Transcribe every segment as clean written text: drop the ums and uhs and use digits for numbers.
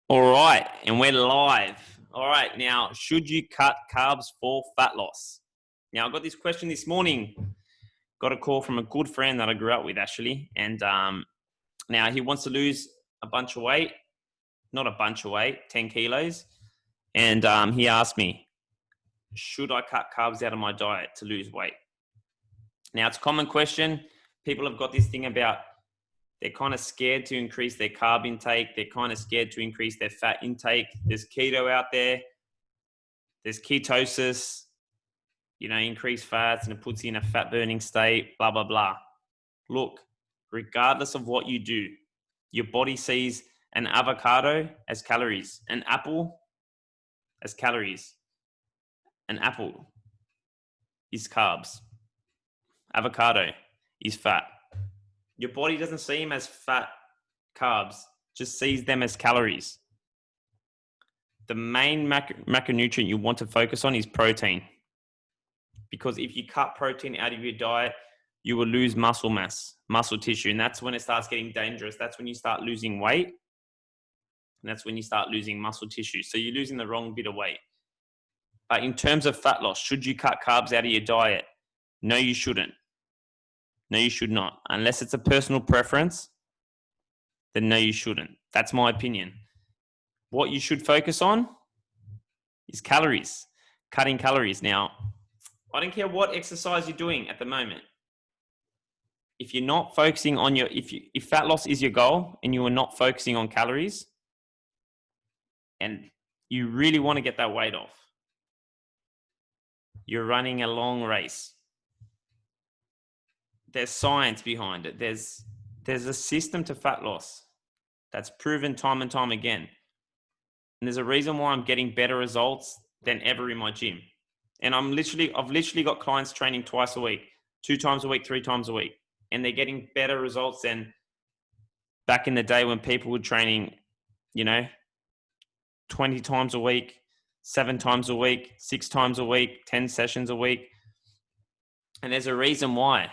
All right, and we're live. All right, now, should you cut carbs for fat loss? Now, I got this question this morning. Got a call from a good friend that I grew up with, actually. And now he wants to lose a bunch of weight. Not a bunch of weight, 10 kilos. And he asked me, should I cut carbs out of my diet to lose weight? Now, it's a common question. People have got this thing about they're kind of scared to increase their carb intake. They're kind of scared to increase their fat intake. There's keto out there. There's ketosis, increase fats and it puts you in a fat burning state, blah, blah, blah. Look, regardless of what you do, your body sees an avocado as calories, an apple as calories. An apple is carbs. Avocado is fat. Your body doesn't see them as fat carbs, just sees them as calories. The main macronutrient you want to focus on is protein. Because if you cut protein out of your diet, you will lose muscle mass, muscle tissue. And that's when it starts getting dangerous. That's when you start losing weight. And that's when you start losing muscle tissue. So you're losing the wrong bit of weight. But in terms of fat loss, should you cut carbs out of your diet? No, you shouldn't. No, you should not. Unless it's a personal preference, then no, you shouldn't. That's my opinion. What you should focus on is calories, cutting calories. Now, I don't care what exercise you're doing at the moment. If you're not focusing on if fat loss is your goal and you are not focusing on calories and you really want to get that weight off, you're running a long race. There's science behind it. There's a system to fat loss that's proven time and time again. And there's a reason why I'm getting better results than ever in my gym. And I've literally got clients training twice a week, 2 times a week, 3 times a week. And they're getting better results than back in the day when people were training, 20 times a week, 7 times a week, 6 times a week, 10 sessions a week. And there's a reason why.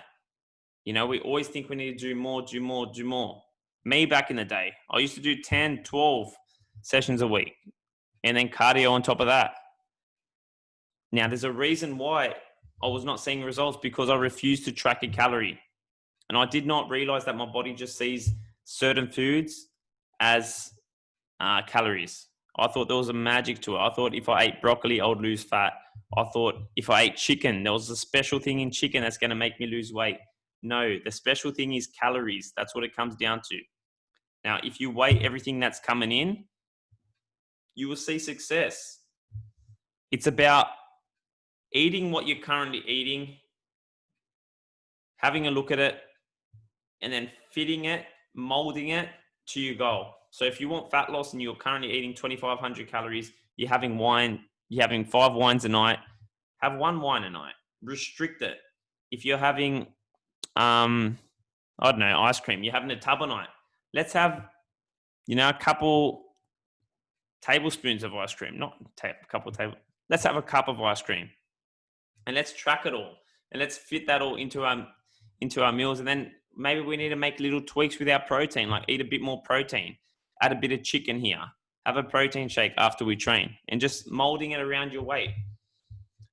We always think we need to do more. Me back in the day, I used to do 10, 12 sessions a week and then cardio on top of that. Now, there's a reason why I was not seeing results because I refused to track a calorie. And I did not realize that my body just sees certain foods as calories. I thought there was a magic to it. I thought if I ate broccoli, I would lose fat. I thought if I ate chicken, there was a special thing in chicken that's going to make me lose weight. No, the special thing is calories. That's what it comes down to. Now, if you weigh everything that's coming in, you will see success. It's about eating what you're currently eating, having a look at it, and then fitting it, molding it to your goal. So if you want fat loss and you're currently eating 2,500 calories, you're having wine, you're having 5 wines a night, have 1 wine a night. Restrict it. If you're having ice cream, you're having a tub a night. Let's have, a couple tablespoons of ice cream, let's have a cup of ice cream and let's track it all and let's fit that all into our meals. And then maybe we need to make little tweaks with our protein, like eat a bit more protein, add a bit of chicken here, have a protein shake after we train, and just molding it around your weight.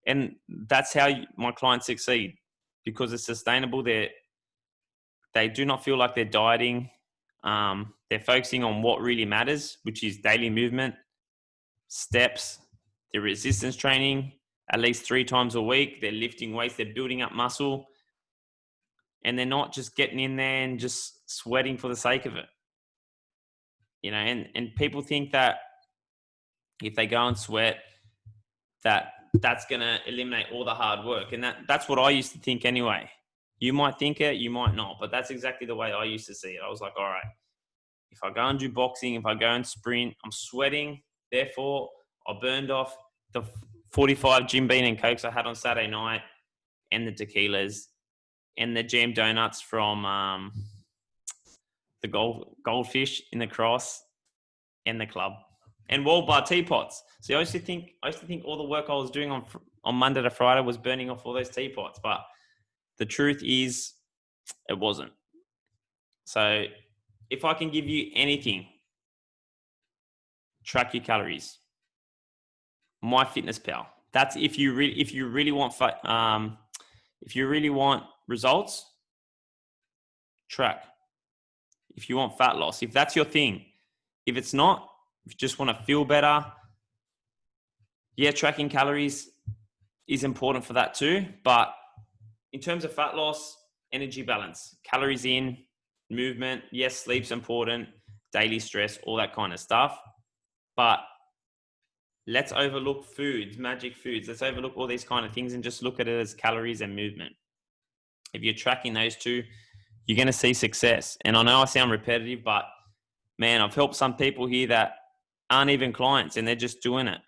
And that's how my clients succeed, because it's sustainable. They do not feel like they're dieting. They're focusing on what really matters, which is daily movement, steps, their resistance training, at least 3 times a week. They're lifting weights, they're building up muscle, and they're not just getting in there and just sweating for the sake of it. And people think that if they go and sweat, that's going to eliminate all the hard work. And that's what I used to think anyway. You might think it, you might not, but that's exactly the way I used to see it. I was like, all right, if I go and do boxing, if I go and sprint, I'm sweating. Therefore, I burned off the 45 Jim Beam and Cokes I had on Saturday night, and the tequilas, and the jam donuts from the Goldfish in the Cross, and the club, and World Bar teapots. So I used to think all the work I was doing on Monday to Friday was burning off all those teapots, but the truth is, it wasn't. So if I can give you anything, track your calories. MyFitnessPal. That's if you really want results, track. If you want fat loss, if that's your thing. If it's not, if you just want to feel better, yeah, tracking calories is important for that too. But in terms of fat loss, energy balance, calories in, movement, yes, sleep's important, daily stress, all that kind of stuff. But let's overlook foods, magic foods. Let's overlook all these kind of things and just look at it as calories and movement. If you're tracking those two, you're going to see success. And I know I sound repetitive, but man, I've helped some people here that aren't even clients and they're just doing it.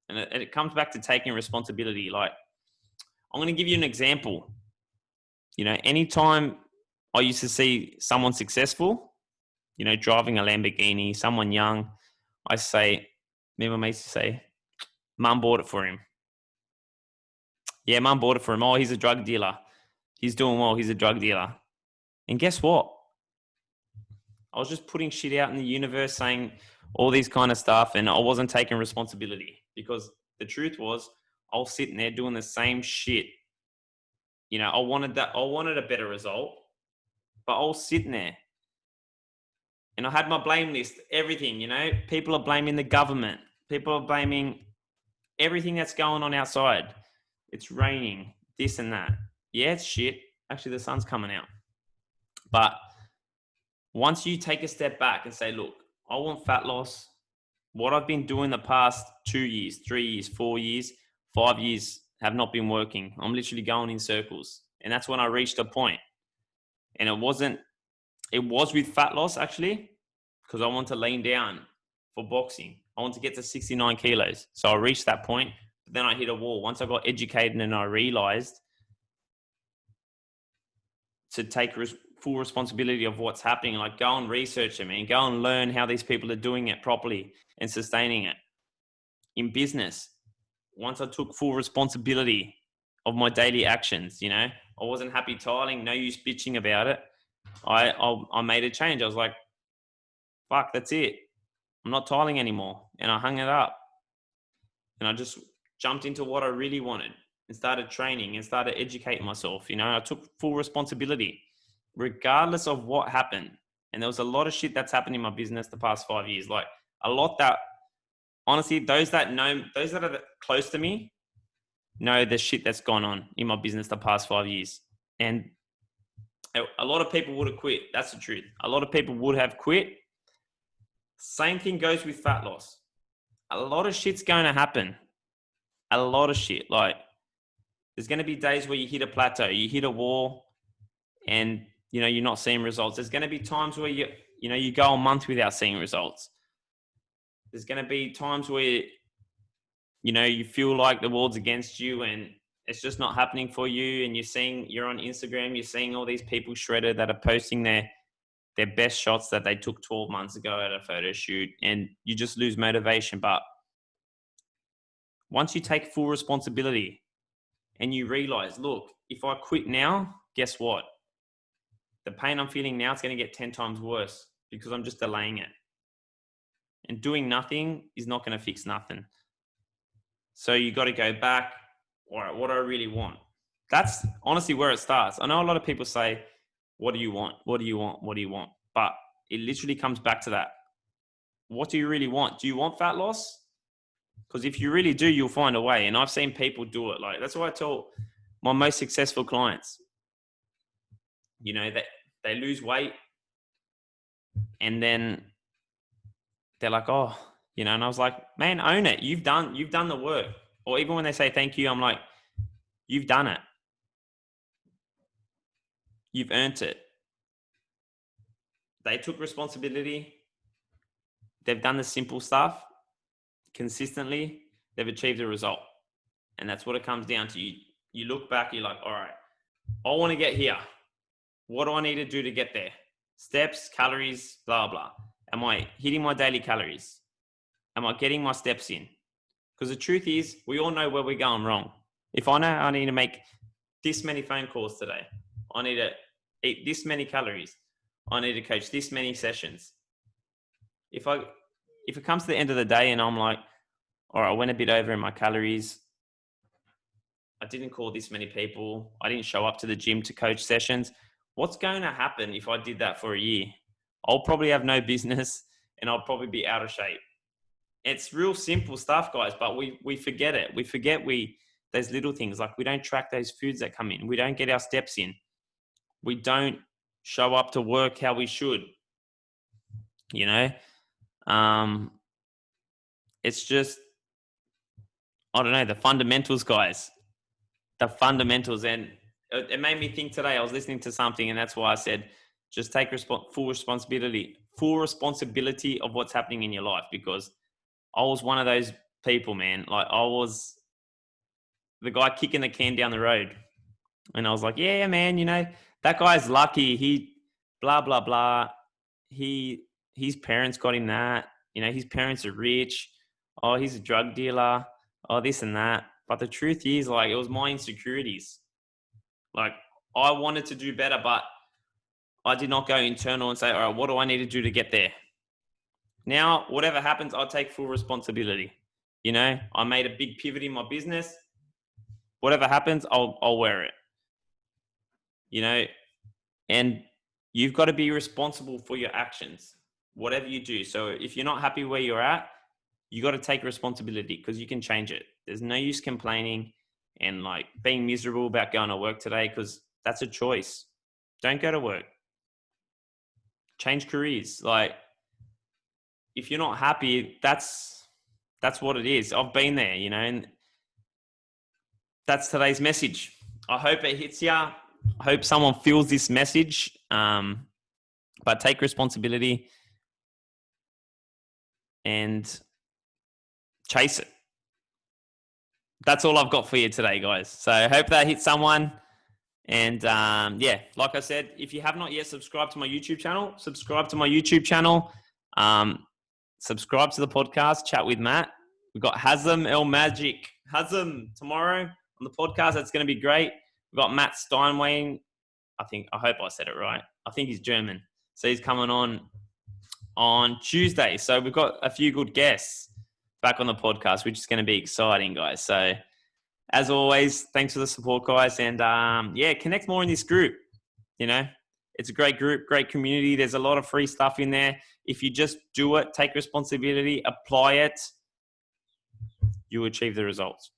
And it comes back to taking responsibility. Like, I'm going to give you an example. You know, anytime I used to see someone successful, you know, driving a Lamborghini, someone young, I say, me and my mates say, Mum bought it for him. Yeah, Mum bought it for him. Oh, he's a drug dealer. He's doing well. He's a drug dealer. And guess what? I was just putting shit out in the universe saying all these kind of stuff, and I wasn't taking responsibility because the truth was I was sitting there doing the same shit. You know, I wanted a better result, but I was sitting there and I had my blame list, everything, you know, people are blaming the government. People are blaming everything that's going on outside. It's raining, this and that. Yeah, it's shit. Actually, the sun's coming out. But once you take a step back and say, look, I want fat loss. What I've been doing the past 2 years, 3 years, 4 years, 5 years have not been working. I'm literally going in circles. And that's when I reached a point. And it was with fat loss actually, because I want to lean down for boxing. I want to get to 69 kilos. So I reached that point, but then I hit a wall. Once I got educated and I realized to take full responsibility of what's happening, like go and research it, man. Go and learn how these people are doing it properly and sustaining it. In business, once I took full responsibility of my daily actions, you know, I wasn't happy tiling, no use bitching about it. I made a change. I was like, fuck, that's it. I'm not tiling anymore. And I hung it up. And I just jumped into what I really wanted and started training and started educating myself. You know, I took full responsibility regardless of what happened. And there was a lot of shit that's happened in my business the past 5 years. Like a lot that, honestly, those that are close to me know the shit that's gone on in my business the past 5 years. And a lot of people would have quit. That's the truth. A lot of people would have quit. Same thing goes with fat loss. A lot of shit's going to happen. A lot of shit. Like, there's going to be days where you hit a plateau, you hit a wall, and you know you're not seeing results. There's going to be times where you go a month without seeing results. There's going to be times where you feel like the world's against you and it's just not happening for you. And you're on Instagram, you're seeing all these people shredded that are posting their best shots that they took 12 months ago at a photo shoot, and you just lose motivation. But once you take full responsibility and you realize, look, if I quit now, guess what? The pain I'm feeling now is going to get 10 times worse because I'm just delaying it. And doing nothing is not going to fix nothing. So you got to go back. All right, what do I really want? That's honestly where it starts. I know a lot of people say, what do you want? What do you want? What do you want? But it literally comes back to that. What do you really want? Do you want fat loss? Because if you really do, you'll find a way. And I've seen people do it. Like, that's why I tell my most successful clients, you know, that they lose weight and then they're like, oh, you know, and I was like, man, own it. You've done the work. Or even when they say thank you, I'm like, you've done it. You've earned it. They took responsibility. They've done the simple stuff consistently. They've achieved a result. And that's what it comes down to. You look back, you're like, all right, I want to get here. What do I need to do to get there? Steps, calories, blah, blah. Am I hitting my daily calories? Am I getting my steps in? Because the truth is, we all know where we're going wrong. If I know I need to make this many phone calls today, I need to eat this many calories, I need to coach this many sessions. If I if it comes to the end of the day and I'm like, all right, I went a bit over in my calories, I didn't call this many people, I didn't show up to the gym to coach sessions, what's going to happen if I did that for a year? I'll probably have no business and I'll probably be out of shape. It's real simple stuff, guys, but we forget it. We forget those little things, like we don't track those foods that come in. We don't get our steps in. We don't show up to work how we should. You know, it's just, I don't know, the fundamentals, guys. The fundamentals. And it made me think today. I was listening to something, and that's why I said, just take full responsibility of what's happening in your life, because I was one of those people, man. Like, I was the guy kicking the can down the road. And I was like, yeah, man, you know, that guy's lucky. He blah, blah, blah. His parents got him that. You know, his parents are rich. Oh, he's a drug dealer. Oh, this and that. But the truth is, like, it was my insecurities. Like, I wanted to do better, but I did not go internal and say, all right, what do I need to do to get there? Now, whatever happens, I'll take full responsibility. You know, I made a big pivot in my business. Whatever happens, I'll wear it. You know, and you've got to be responsible for your actions, whatever you do. So if you're not happy where you're at, you got to take responsibility, because you can change it. There's no use complaining and like being miserable about going to work today, because that's a choice. Don't go to work. Change careers. Like, if you're not happy, that's what it is. I've been there, you know, and that's today's message. I hope it hits you. I hope someone feels this message. But take responsibility and chase it. That's all I've got for you today, guys. So I hope that hits someone. And yeah, like I said, if you have not yet subscribed to my YouTube channel, subscribe to my YouTube channel. Subscribe to the podcast, Chat with Matt. We've got Hazem El Magic. Hazem tomorrow on the podcast. That's going to be great. We've got Matt Steinway. I hope I said it right. I think he's German. So he's coming on Tuesday. So we've got a few good guests back on the podcast, which is going to be exciting, guys. So as always, thanks for the support, guys. And yeah, connect more in this group. You know, it's a great group, great community. There's a lot of free stuff in there. If you just do it, take responsibility, apply it, you achieve the results.